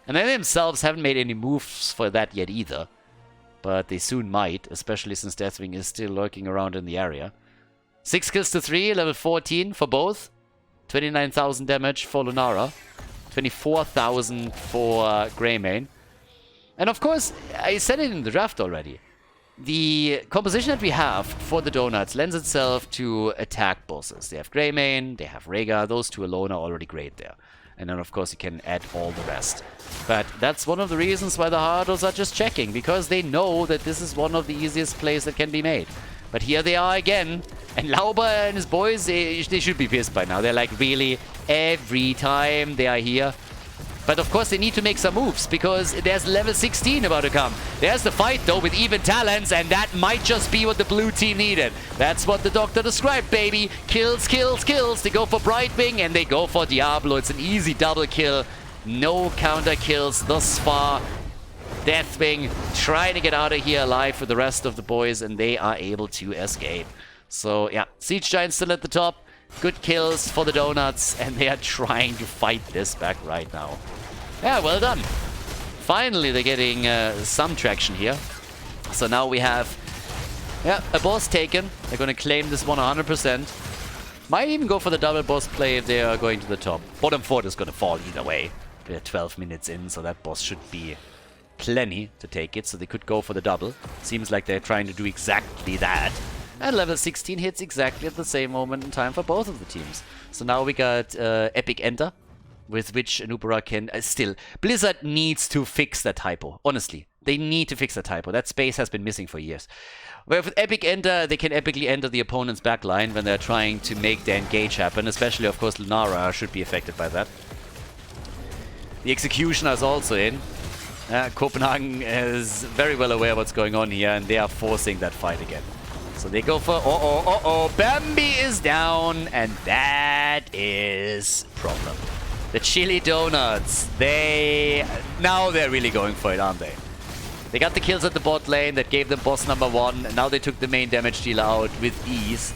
And they themselves haven't made any moves for that yet either. But they soon might, especially since Deathwing is still lurking around in the area. 6 kills to 3, level 14 for both. 29,000 damage for Lunara. 24,000 for Greymane. And of course, I said it in the draft already. The composition that we have for the donuts lends itself to attack bosses. They have Greymane, they have Rhaegar. Those 2 alone are already great there. And then, of course, you can add all the rest. But that's one of the reasons why the Hardos are just checking, because they know that this is one of the easiest plays that can be made. But here they are again. And Lauber and his boys, they should be pissed by now. They're like, really, every time they are here. But of course they need to make some moves, because there's level 16 about to come. There's the fight though with even talents, and that might just be what the blue team needed. That's what the doctor described, baby. Kills, kills, kills. They go for Brightwing and they go for Diablo. It's an easy double kill. No counter kills thus far. Deathwing trying to get out of here alive with the rest of the boys, and they are able to escape. So yeah, Siege Giant still at the top. Good kills for the donuts, and they are trying to fight this back right now. Yeah, well done. Finally, they're getting some traction here. So now we have a boss taken. They're going to claim this one 100%. Might even go for the double boss play if they are going to the top. Bottom fort is going to fall either way. We're 12 minutes in, so that boss should be plenty to take it. So they could go for the double. Seems like they're trying to do exactly that. And level 16 hits exactly at the same moment in time for both of the teams. So now we got Epic Enter, with which Anubara can still... Blizzard needs to fix that typo, honestly. They need to fix that typo. That space has been missing for years. Where with Epic Enter, they can epically enter the opponent's backline when they're trying to make their engage happen. Especially, of course, Lunara should be affected by that. The Executioner is also in. Copenhagen is very well aware of what's going on here, and they are forcing that fight again. So they go for... Bambi is down, and that is problem. The Chili Donuts, now they're really going for it, aren't they? They got the kills at the bot lane that gave them boss number 1, and now they took the main damage dealer out with ease.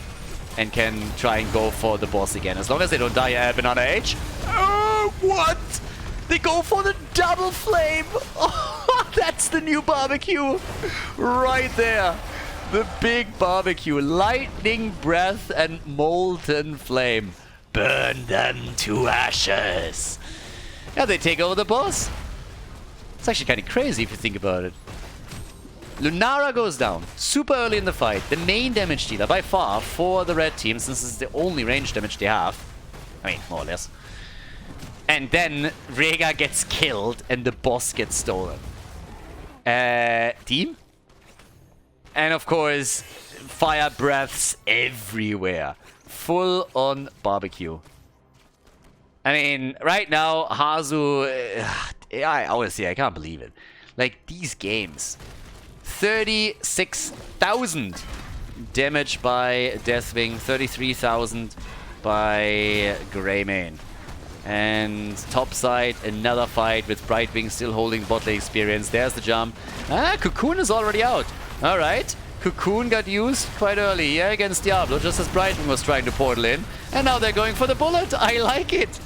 and can try and go for the boss again. As long as they don't die at Banana Age. Oh, what? They go for the double flame. Oh, that's the new barbecue right there. The big barbecue. Lightning breath and molten flame. Burn them to ashes. Yeah, they take over the boss. It's actually kind of crazy if you think about it. Lunara goes down super early in the fight. The main damage dealer by far for the red team, since this is the only range damage they have. I mean, more or less. And then Rhaegar gets killed and the boss gets stolen. Team? And of course, fire breaths everywhere. Full on barbecue. I mean, right now, Hazu... I honestly, I can't believe it. Like, these games... 36,000 damage by Deathwing, 33,000 by Greymane. And topside, another fight with Brightwing still holding bot lane experience. There's the jump. Ah, Cocoon is already out. Alright. Cocoon got used quite early here against Diablo, just as Brightwing was trying to portal in. And now they're going for the bullet. I like it.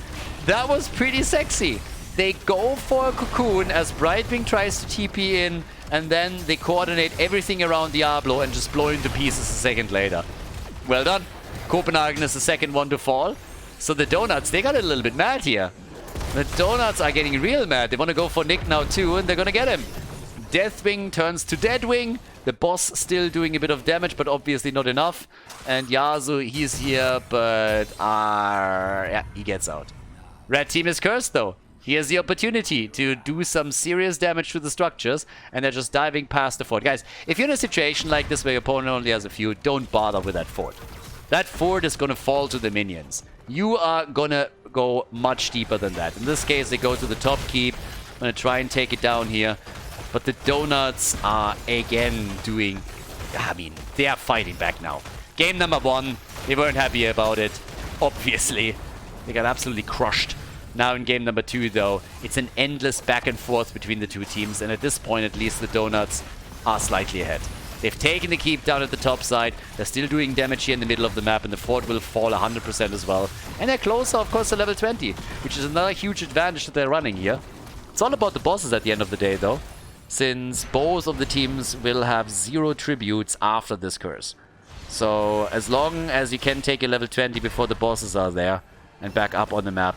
That was pretty sexy. They go for a Cocoon as Brightwing tries to TP in, and then they coordinate everything around Diablo and just blow into pieces a second later. Well done. Copenhagen is the second one to fall. So the Donuts, they got a little bit mad here. The Donuts are getting real mad. They want to go for Nick now too, and they're going to get him. Deathwing turns to Deadwing. The boss still doing a bit of damage, but obviously not enough. And Yasuo, he's here, but yeah, he gets out. Red team is cursed though. He has the opportunity to do some serious damage to the structures, and they're just diving past the fort. Guys, if you're in a situation like this where your opponent only has a few, don't bother with that fort. That fort is going to fall to the minions. You are going to go much deeper than that. In this case, they go to the top keep. I'm going to try and take it down here. But the Donuts are again doing... I mean, they are fighting back now. Game number 1, they weren't happy about it. Obviously. They got absolutely crushed. Now in game number 2, though, it's an endless back and forth between the two teams. And at this point, at least, the Donuts are slightly ahead. They've taken the keep down at the top side. They're still doing damage here in the middle of the map, and the fort will fall 100% as well. And they're closer, of course, to level 20, which is another huge advantage that they're running here. It's all about the bosses at the end of the day, though, since both of the teams will have 0 tributes after this curse. So as long as you can take a level 20 before the bosses are there and back up on the map,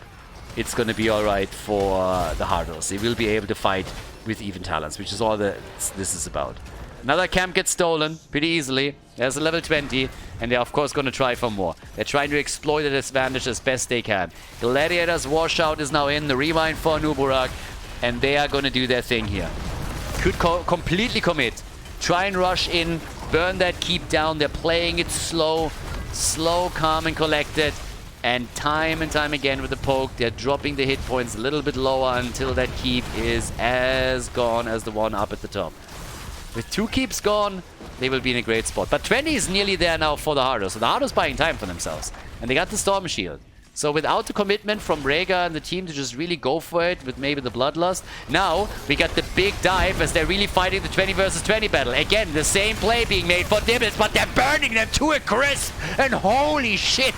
it's going to be alright for the Hardos. They will be able to fight with even talents, which is all this is about. Another camp gets stolen pretty easily. There's a level 20, and they're of course going to try for more. They're trying to exploit the disadvantage as best they can. Gladiator's washout is now in, the rewind for Nuburak, and they are going to do their thing here. Could completely commit. Try and rush in, burn that keep down. They're playing it slow, calm and collected. And time again with the poke, they're dropping the hit points a little bit lower until that keep is as gone as the one up at the top. With 2 keeps gone, they will be in a great spot. But 20 is nearly there now for the Hardos. So the Hardos buying time for themselves. And they got the Storm Shield. So without the commitment from Rhaegar and the team to just really go for it with maybe the Bloodlust, now we got the big dive as they're really fighting the 20 versus 20 battle. Again, the same play being made for Dibbles, but they're burning them to a crisp. And holy shit!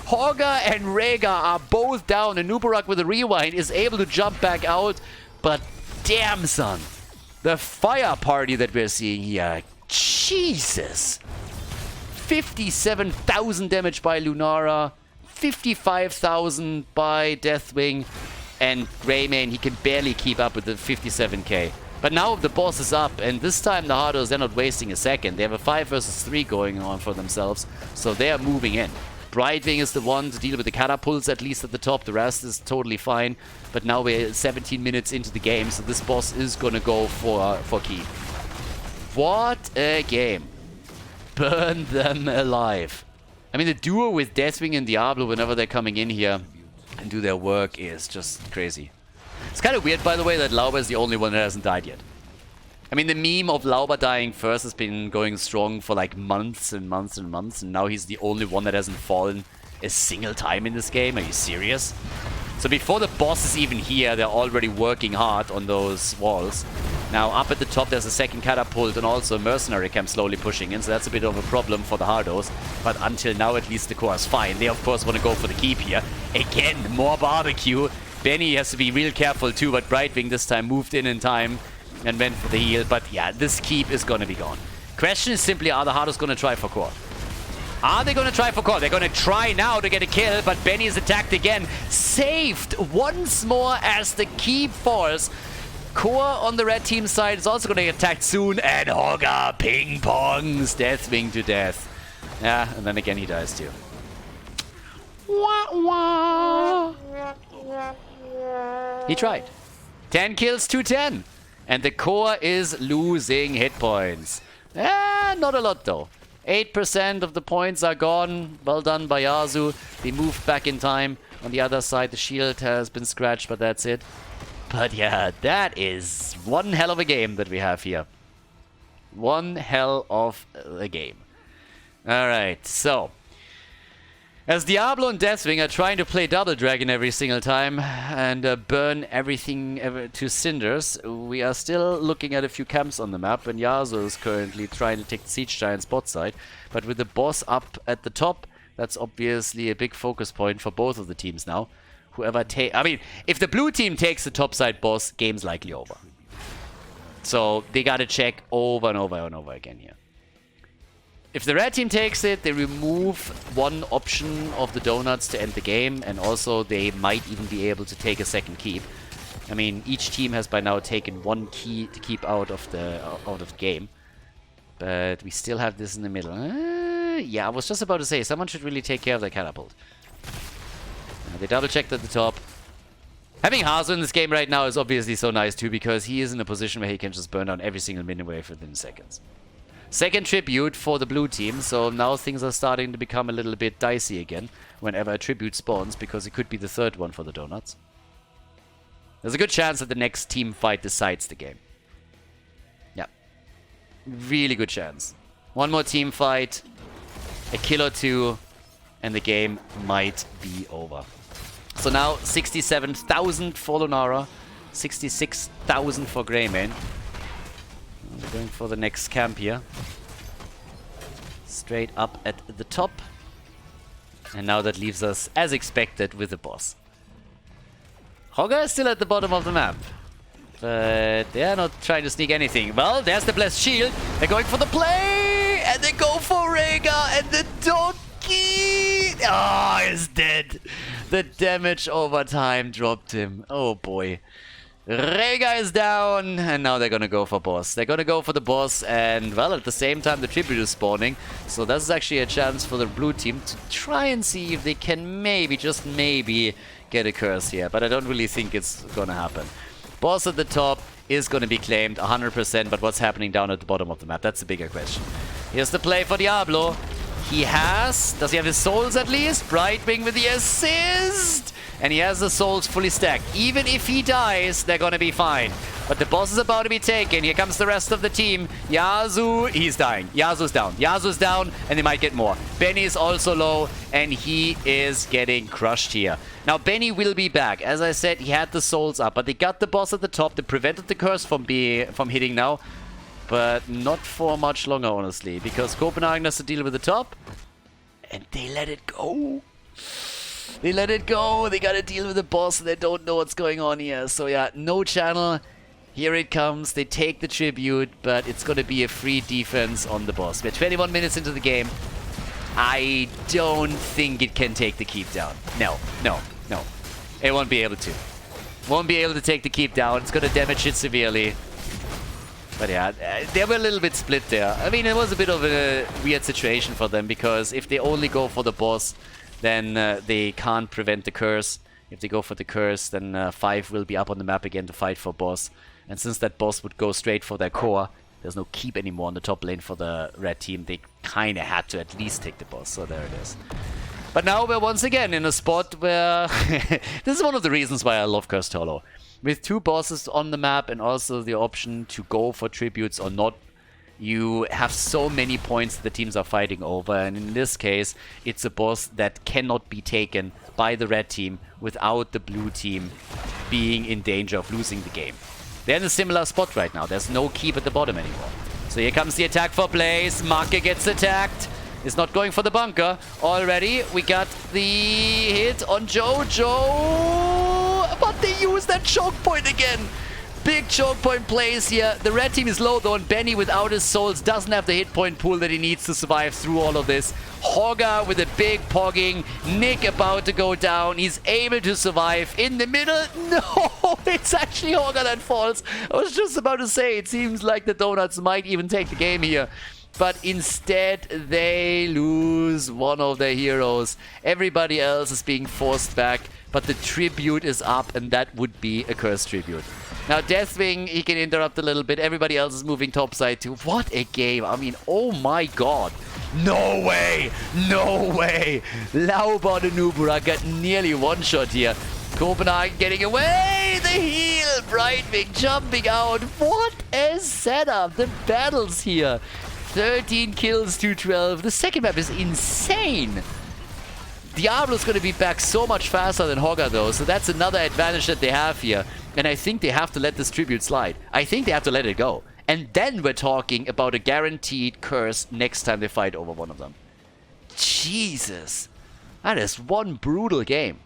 Horga and Rhaegar are both down, and Nuburak with a rewind is able to jump back out. But damn, son. The fire party that we're seeing here. Jesus. 57,000 damage by Lunara. 55,000 by Deathwing. And Greymane, he can barely keep up with the 57k. But now the boss is up, and this time the Hardos, they're not wasting a second. They have a 5 versus 3 going on for themselves, so they are moving in. Brightwing is the one to deal with the catapults, at least at the top. The rest is totally fine. But now we're 17 minutes into the game, so this boss is gonna go for key. What a game. Burn them alive. I mean, the duo with Deathwing and Diablo, whenever they're coming in here and do their work, is just crazy. It's kind of weird, by the way, that Lauber is the only one that hasn't died yet. I mean, the meme of Lauber dying first has been going strong for like months and months and months, and now he's the only one that hasn't fallen a single time in this game. Are you serious? So before the boss is even here, they're already working hard on those walls. Now, up at the top, there's a second catapult and also a mercenary camp slowly pushing in, so that's a bit of a problem for the Hardos. But until now, at least the core is fine. They, of course, want to go for the keep here. Again, more barbecue. Benny has to be real careful too, but Brightwing this time moved in time and went for the heal. But yeah, this keep is going to be gone. Question is simply, are the Hardos going to try for core? Are they going to try for core? They're going to try now to get a kill, but Benny is attacked again. Saved once more as the keep falls. Core on the red team side is also going to get attacked soon, and Hogger ping-pongs Deathwing to death. Yeah, and then again he dies too. Wah, wah. He tried. 10 kills to 10. And the core is losing hit points. Not a lot though. 8% of the points are gone. Well done by Yasu. They moved back in time. On the other side, the shield has been scratched, but that's it. But yeah, that is one hell of a game that we have here. One hell of a game. Alright, so. As Diablo and Deathwing are trying to play Double Dragon every single time and burn everything to cinders, we are still looking at a few camps on the map, and Yasuo is currently trying to take the Siege Giant's bot side. But with the boss up at the top, that's obviously a big focus point for both of the teams now. I mean, if the blue team takes the topside boss, game's likely over. So they gotta check over and over and over again here. If the red team takes it, they remove one option of the donuts to end the game, and also they might even be able to take a second keep. I mean, each team has by now taken one key to keep out of the game. But we still have this in the middle. Yeah, I was just about to say, someone should really take care of their catapult. They double checked at the top. Having Hardos in this game right now is obviously so nice too, because he is in a position where he can just burn down every single minion wave within seconds. Second tribute for the blue team, so now things are starting to become a little bit dicey again whenever a tribute spawns, because it could be the third one for the donuts. There's a good chance that the next team fight decides the game. Yeah. Really good chance. One more team fight, a kill or two, and the game might be over. So now 67,000 for Lunara, 66,000 for Greymane. We're going for the next camp here. Straight up at the top. And now that leaves us, as expected, with the boss. Hogger is still at the bottom of the map. But they're not trying to sneak anything. Well, there's the Blessed Shield. They're going for the play! And they go for Rhaegar, and the donkey! Oh, he's dead. The damage over time dropped him. Oh boy. Rhaegar is down, and now they're gonna go for boss. They're gonna go for the boss, and well, at the same time the tribute is spawning. So this is actually a chance for the blue team to try and see if they can maybe, just maybe, get a curse here. But I don't really think it's gonna happen. Boss at the top is gonna be claimed 100%, but what's happening down at the bottom of the map? That's the bigger question. Here's the play for Diablo. Does he have his souls at least? Brightwing with the assist! And he has the souls fully stacked. Even if he dies, they're gonna be fine. But the boss is about to be taken. Here comes the rest of the team. Yasu, he's dying. Yasu's down. Yasu's down, and they might get more. Benny is also low, and he is getting crushed here. Now, Benny will be back. As I said, he had the souls up, but they got the boss at the top. They prevented the curse from hitting now. But not for much longer, honestly, because Copenhagen has to deal with the top, and they let it go. They let it go. They gotta deal with the boss, and they don't know what's going on here. So yeah, no channel. Here it comes. They take the tribute, but it's gonna be a free defense on the boss. We're 21 minutes into the game. I don't think it can take the keep down. No. It won't be able to. Won't be able to take the keep down. It's gonna damage it severely. But yeah, they were a little bit split there. I mean, it was a bit of a weird situation for them, because if they only go for the boss, then they can't prevent the curse. If they go for the curse, then 5 will be up on the map again to fight for boss. And since that boss would go straight for their core, there's no keep anymore on the top lane for the red team. They kind of had to at least take the boss, so there it is. But now we're once again in a spot where... this is one of the reasons why I love Cursed Hollow. With 2 bosses on the map and also the option to go for tributes or not, you have so many points the teams are fighting over, and in this case, it's a boss that cannot be taken by the red team without the blue team being in danger of losing the game. They're in a similar spot right now. There's no keep at the bottom anymore. So here comes the attack for Blaze. Marke gets attacked. Is not going for the bunker. Already, we got the hit on Jojo. But they use that choke point again. Big choke point plays here. The red team is low though, and Benny without his souls doesn't have the hit point pool that he needs to survive through all of this. Hogger with a big pogging. Nick about to go down. He's able to survive in the middle. No, it's actually Hogger that falls. I was just about to say, it seems like the Donuts might even take the game here. But instead, they lose one of their heroes. Everybody else is being forced back, but the tribute is up, and that would be a cursed tribute. Now, Deathwing, he can interrupt a little bit. Everybody else is moving topside too. What a game. I mean, oh my god. No way. No way. Lauber the Nubura got nearly one shot here. Copenhagen getting away. The heal. Brightwing jumping out. What a setup. The battles here. 13 kills to 12. The second map is insane. Diablo's going to be back so much faster than Hogger though, so that's another advantage that they have here. And I think they have to let this tribute slide. I think they have to let it go. And then we're talking about a guaranteed curse next time they fight over one of them. Jesus. That is one brutal game.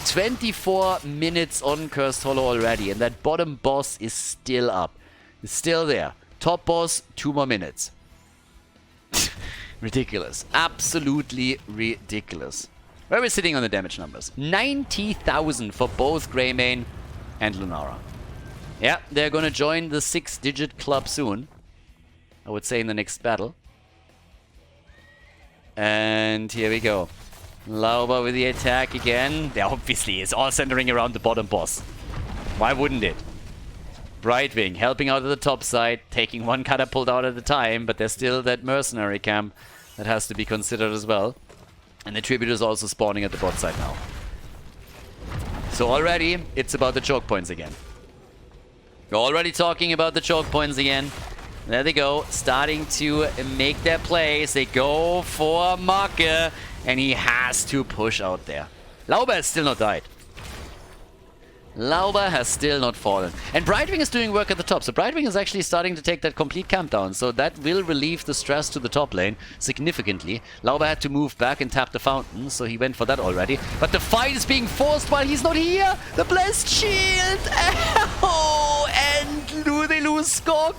24 minutes on Cursed Hollow already, and that bottom boss is still up. It's still there. Top boss, 2 more minutes. Ridiculous. Absolutely ridiculous. Where are we sitting on the damage numbers? 90,000 for both Greymane and Lunara. Yeah, they're gonna join the 6-digit club soon. I would say in the next battle. And here we go. Lauber with the attack again. There obviously is all centering around the bottom boss. Why wouldn't it? Brightwing helping out at the top side, taking one catapult out at a time, but there's still that mercenary camp that has to be considered as well. And the tribute is also spawning at the bot side now. So already, it's about the choke points again. We're already talking about the choke points again. There they go, starting to make their plays. They go for Marke, and he has to push out there. Lauber has still not died. Lauber has still not fallen. And Brightwing is doing work at the top. So Brightwing is actually starting to take that complete camp down. So that will relieve the stress to the top lane significantly. Lauber had to move back and tap the fountain. So he went for that already. But the fight is being forced while he's not here. The blessed shield. Oh, and do they lose Skok?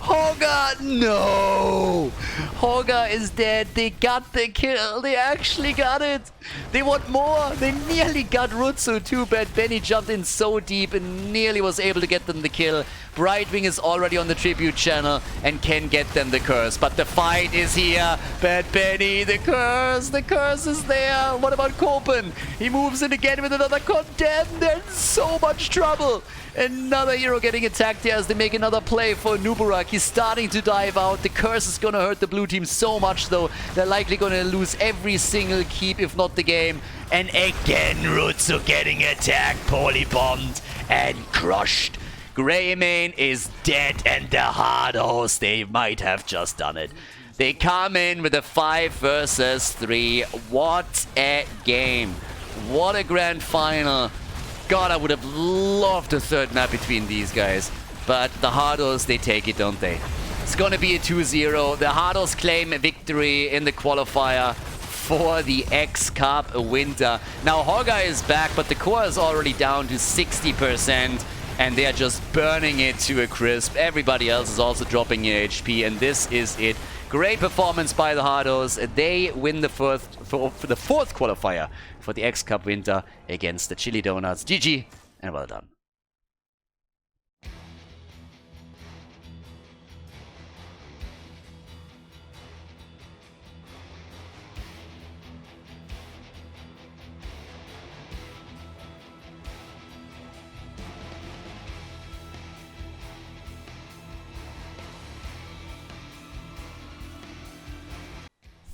Hogger, no! Hogger is dead. They got the kill. They actually got it. They want more. They nearly got Rutsu. Too bad Benny jumped in so deep and nearly was able to get them the kill. Brightwing is already on the tribute channel and can get them the curse. But the fight is here. Bad Benny, the curse is there. What about Copen? He moves in again with another condemn. They're in so much trouble. Another hero getting attacked here as they make another play for Nuburak. He's starting to dive out. The curse is going to hurt the blue team so much though. They're likely going to lose every single keep, if not the game. And again, Rutsu getting attacked, poorly bombed and crushed. Greymane is dead and the Hardos, they might have just done it. They come in with a 5 versus 3. What a game. What a grand final. God, I would have loved a third map between these guys. But the Hardos, they take it, don't they? It's gonna be a 2-0. The Hardos claim a victory in the qualifier for the X Cup Winter. Now, Hogger is back, but the core is already down to 60%. And they are just burning it to a crisp. Everybody else is also dropping in HP, and this is it. Great performance by the Hardos. They win the fourth qualifier for the X Cup Winter against the Chili Donuts. GG, and well done.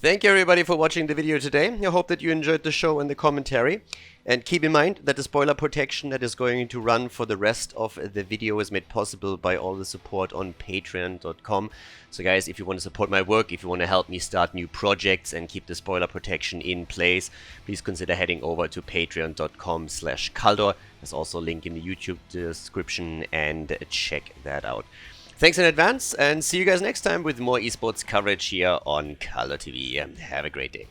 Thank you everybody for watching the video today. I hope that you enjoyed the show and the commentary. And keep in mind that the spoiler protection that is going to run for the rest of the video is made possible by all the support on patreon.com. So guys, if you want to support my work, if you want to help me start new projects and keep the spoiler protection in place, please consider heading over to patreon.com/Khaldor. There's also a link in the YouTube description, and check that out. Thanks in advance, and see you guys next time with more esports coverage here on Khaldor TV. Have a great day.